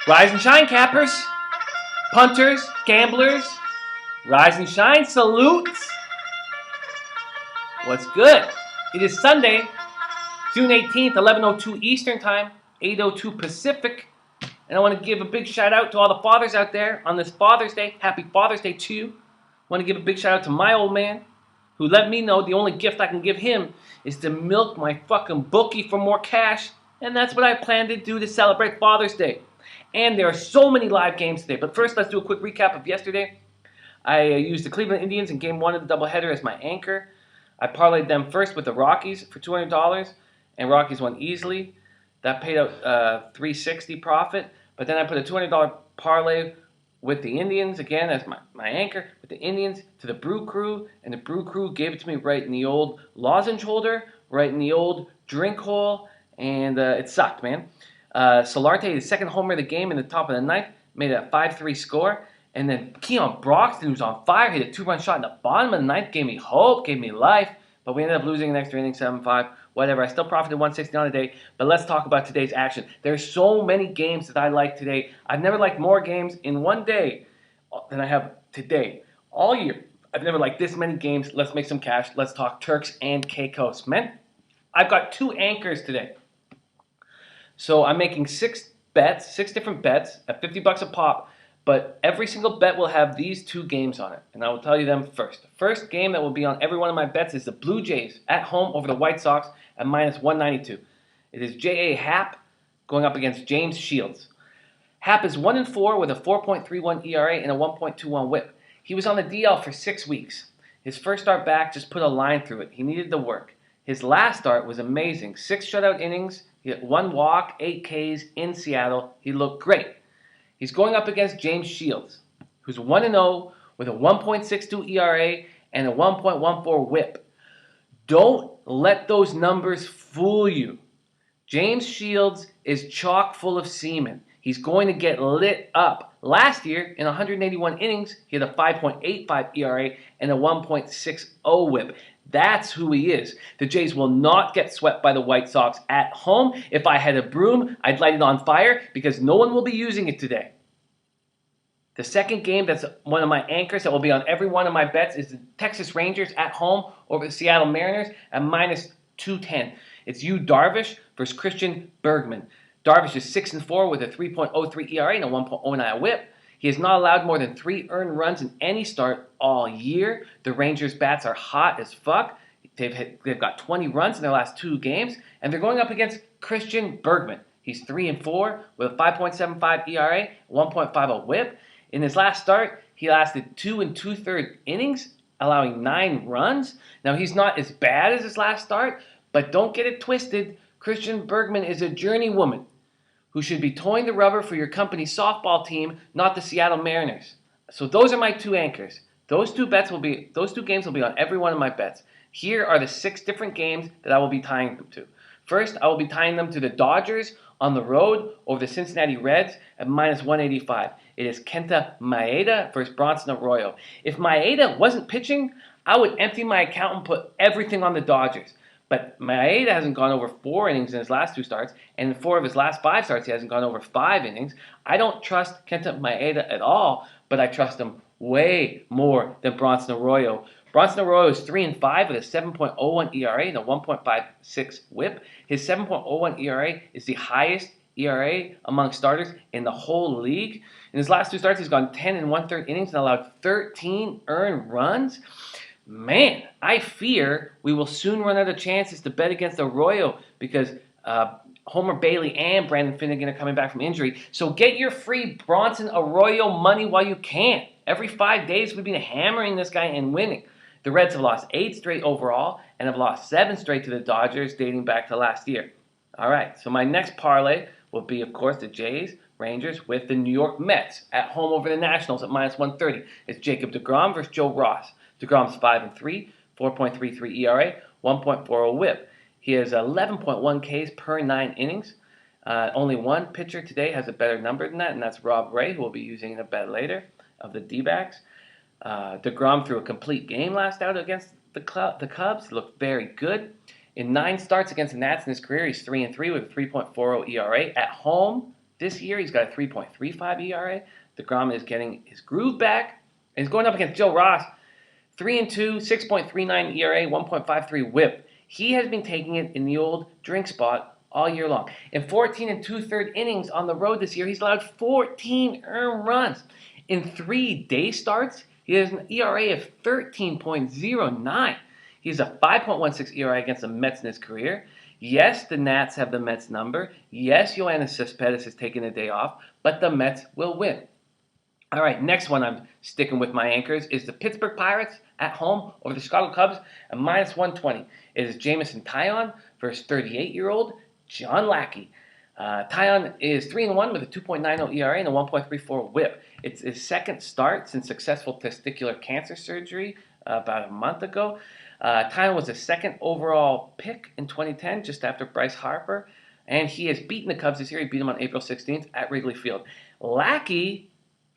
Rise and shine, cappers, punters, gamblers. Rise and shine, salutes. What's good? It is Sunday, June 18th, 11:02 Eastern Time, 8:02 Pacific. And I want to give a big shout out to all the fathers out there on this Father's Day. Happy Father's Day to you. I want to give a big shout out to my old man who let me know the only gift I can give him is to milk my fucking bookie for more cash. And that's what I plan to do to celebrate Father's Day. And there are so many live games today. But first, let's do a quick recap of yesterday. I used the Cleveland Indians in Game 1 of the doubleheader as my anchor. I parlayed them first with the Rockies for $200, and Rockies won easily. That paid out $360 profit. But then I put a $200 parlay with the Indians, again, as my anchor, with the Indians to the Brew Crew, and the Brew Crew gave it to me right in the old lozenge holder, right in the old drink hole, and it sucked, man. Solarte, his second homer of the game in the top of the ninth, made it a 5-3 score. And then Keon Broxton, who's on fire, hit a two-run shot in the bottom of the ninth, gave me hope, gave me life. But we ended up losing an extra inning, 7-5, whatever. I still profited 160 on the day. But let's talk about today's action. There's so many games that I like today. I've never liked more games in one day than I have today. All year, I've never liked this many games. Let's make some cash. Let's talk Turks and Caicos. Man, I've got two anchors today. So I'm making six different bets at $50 a pop. But every single bet will have these two games on it, and I will tell you them first. The first game that will be on every one of my bets is the Blue Jays at home over the White Sox at minus 192. It is J.A. Happ going up against James Shields. Happ is 1-4 with a 4.31 ERA and a 1.21 WHIP. He was on the DL for 6 weeks. His first start back just put a line through it. He needed the work. His last start was amazing. 6 shutout innings. He had 1 walk, 8 Ks in Seattle. He looked great. He's going up against James Shields, who's 1-0 with a 1.62 ERA and a 1.14 WHIP. Don't let those numbers fool you. James Shields is chock full of semen. He's going to get lit up. Last year, in 181 innings, he had a 5.85 ERA and a 1.60 WHIP. That's who he is. The Jays will not get swept by the White Sox at home. If I had a broom, I'd light it on fire because no one will be using it today. The second game that's one of my anchors that will be on every one of my bets is the Texas Rangers at home over the Seattle Mariners at minus 210. It's Yu Darvish versus Christian Bergman. Darvish is 6-4 with a 3.03 ERA and a 1.09 WHIP. He has not allowed more than 3 earned runs in any start all year. The Rangers' bats are hot as fuck. They've got 20 runs in their last 2 games, and they're going up against Christian Bergman. He's 3-4 with a 5.75 ERA, 1.50 WHIP. In his last start, he lasted 2 2/3 innings, allowing 9 runs. Now, he's not as bad as his last start, but don't get it twisted. Christian Bergman is a journeywoman who should be towing the rubber for your company's softball team, not the Seattle Mariners. So those are my two anchors. Those two games will be on every one of my bets. Here are the 6 different games that I will be tying them to. First, I will be tying them to the Dodgers on the road over the Cincinnati Reds at minus 185. It is Kenta Maeda versus Bronson Arroyo. If Maeda wasn't pitching, I would empty my account and put everything on the Dodgers. But Maeda hasn't gone over 4 innings in his last 2 starts, and in 4 of his last 5 starts, he hasn't gone over 5 innings. I don't trust Kenta Maeda at all, but I trust him way more than Bronson Arroyo. Bronson Arroyo is 3-5 with a 7.01 ERA and a 1.56 WHIP. His 7.01 ERA is the highest ERA among starters in the whole league. In his last 2 starts, he's gone 10 1/3 innings and allowed 13 earned runs. Man, I fear we will soon run out of chances to bet against Arroyo because Homer Bailey and Brandon Finnegan are coming back from injury. So get your free Bronson Arroyo money while you can. Every 5 days we've been hammering this guy and winning. The Reds have lost 8 straight overall and have lost 7 straight to the Dodgers dating back to last year. All right, so my next parlay will be, of course, the Jays, Rangers with the New York Mets at home over the Nationals at minus 130. It's Jacob deGrom versus Joe Ross. deGrom's 5-3, 4.33 ERA, 1.40 WHIP. He has 11.1 Ks per 9 innings. Only one pitcher today has a better number than that, and that's Rob Ray, who we'll be using in a bet later, of the D-backs. deGrom threw a complete game last out against the Cubs. He looked very good. In 9 starts against the Nats in his career, he's 3-3 with a 3.40 ERA. At home, This year, he's got a 3.35 ERA. DeGrom is getting his groove back. And he's going up against Joe Ross. 3-2, 6.39 ERA, 1.53 WHIP. He has been taking it in the old drink spot all year long. In 14 and 2/3 innings on the road this year, he's allowed 14 earned runs. In 3 day starts, he has an ERA of 13.09. He has a 5.16 ERA against the Mets in his career. Yes, the Nats have the Mets number. Yes, Yoenis Cespedes has taken a day off, but the Mets will win. All right, next one I'm sticking with my anchors is the Pittsburgh Pirates at home over the Chicago Cubs at -120. It is Jameson Taillon versus 38-year-old John Lackey. Taillon is 3-1 with a 2.90 ERA and a 1.34 WHIP. It's his second start since successful testicular cancer surgery about a month ago. Taillon was the second overall pick in 2010, just after Bryce Harper, and he has beaten the Cubs this year. He beat them on April 16th at Wrigley Field. Lackey,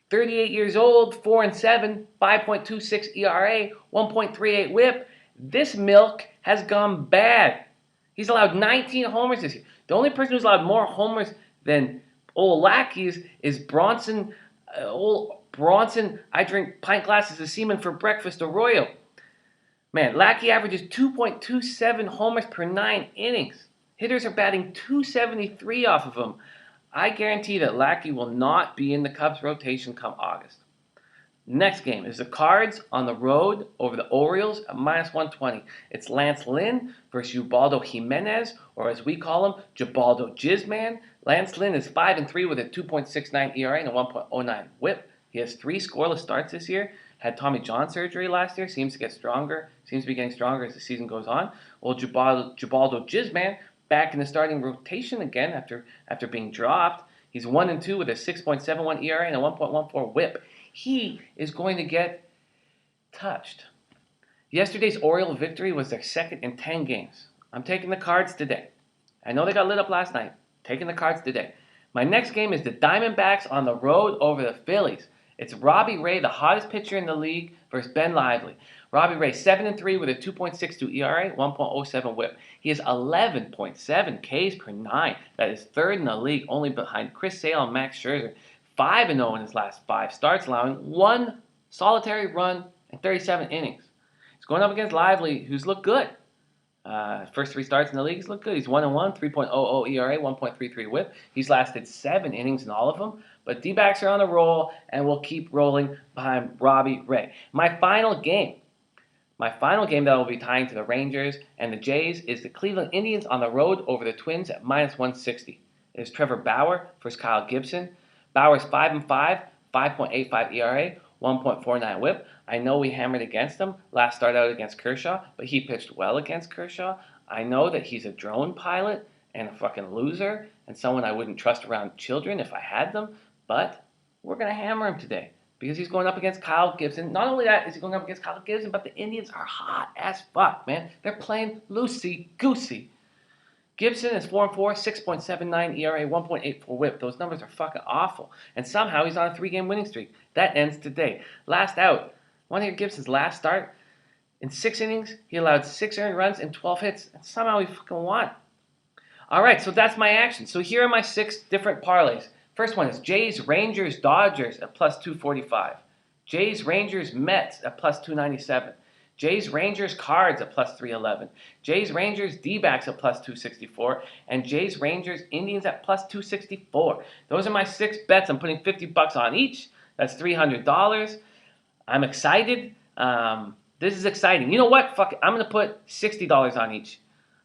38 years old, 4-7, 5.26 ERA, 1.38 WHIP. This milk has gone bad. He's allowed 19 homers this year. The only person who's allowed more homers than old Lackey is Bronson. Old Bronson, I drink pint glasses of semen for breakfast, Arroyo. Man, Lackey averages 2.27 homers per 9 innings. Hitters are batting .273 off of him. I guarantee that Lackey will not be in the Cubs rotation come August. Next game is the Cards on the road over the Orioles at -120. It's Lance Lynn versus Ubaldo Jimenez, or as we call him, Jabaldo Jizzman. Lance Lynn is 5-3 with a 2.69 ERA and a 1.09 WHIP. He has 3 scoreless starts this year. Had Tommy John surgery last year. Seems to be getting stronger as the season goes on. Well, Jabaldo Jizzman back in the starting rotation again after being dropped. He's 1-2 with a 6.71 ERA and a 1.14 WHIP. He is going to get touched. Yesterday's Oriole victory was their second in 10 games. I'm taking the Cards today. I know they got lit up last night. Taking the Cards today. My next game is the Diamondbacks on the road over the Phillies. It's Robbie Ray, the hottest pitcher in the league, versus Ben Lively. Robbie Ray, 7-3 with a 2.62 ERA, 1.07 WHIP. He has 11.7 Ks per 9. That is third in the league, only behind Chris Sale and Max Scherzer. 5-0 in his last 5 starts, allowing 1 solitary run in 37 innings. He's going up against Lively, who's looked good. First 3 starts in the league, he's looked good. He's 1-1, 3.00 ERA, 1.33 WHIP. He's lasted 7 innings in all of them. But D-backs are on the roll, and will keep rolling behind Robbie Ray. My final game that I will be tying to the Rangers and the Jays is the Cleveland Indians on the road over the Twins at -160. It is Trevor Bauer versus Kyle Gibson. Bauer's 5-5, 5.85 ERA, 1.49 WHIP. I know we hammered against him last start out against Kershaw, but he pitched well against Kershaw. I know that he's a drone pilot and a fucking loser and someone I wouldn't trust around children if I had them, but we're going to hammer him today because he's going up against Kyle Gibson. Not only that is he going up against Kyle Gibson, but the Indians are hot as fuck, man. They're playing loosey-goosey. Gibson is 4-4, 6.79 ERA, 1.84 WHIP. Those numbers are fucking awful. And somehow he's on a 3-game winning streak. That ends today. Last out. Want to hear Gibson's last start? In 6 innings, he allowed 6 earned runs and 12 hits. And somehow he fucking won. All right, so that's my action. So here are my 6 different parlays. First one is Jays, Rangers, Dodgers at +245. Jays, Rangers, Mets at +297. Jays, Rangers, Cards at +311. Jays, Rangers, D-backs at +264. And Jays, Rangers, Indians at +264. Those are my 6 bets. I'm putting $50 on each. That's $300. I'm excited. This is exciting. You know what? Fuck it. I'm going to put $60 on each.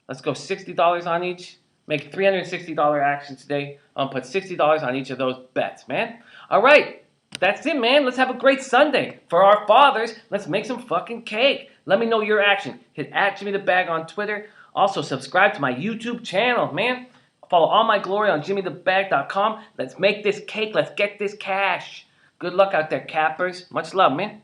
Let's go $60 on each. Make $360 action today. I'm going to put $60 on each of those bets, man. All right. That's it, man. Let's have a great Sunday. For our fathers, let's make some fucking cake. Let me know your action. Hit @JimmyTheBag on Twitter. Also, subscribe to my YouTube channel, man. Follow all my glory on JimmyTheBag.com. Let's make this cake. Let's get this cash. Good luck out there, cappers. Much love, man.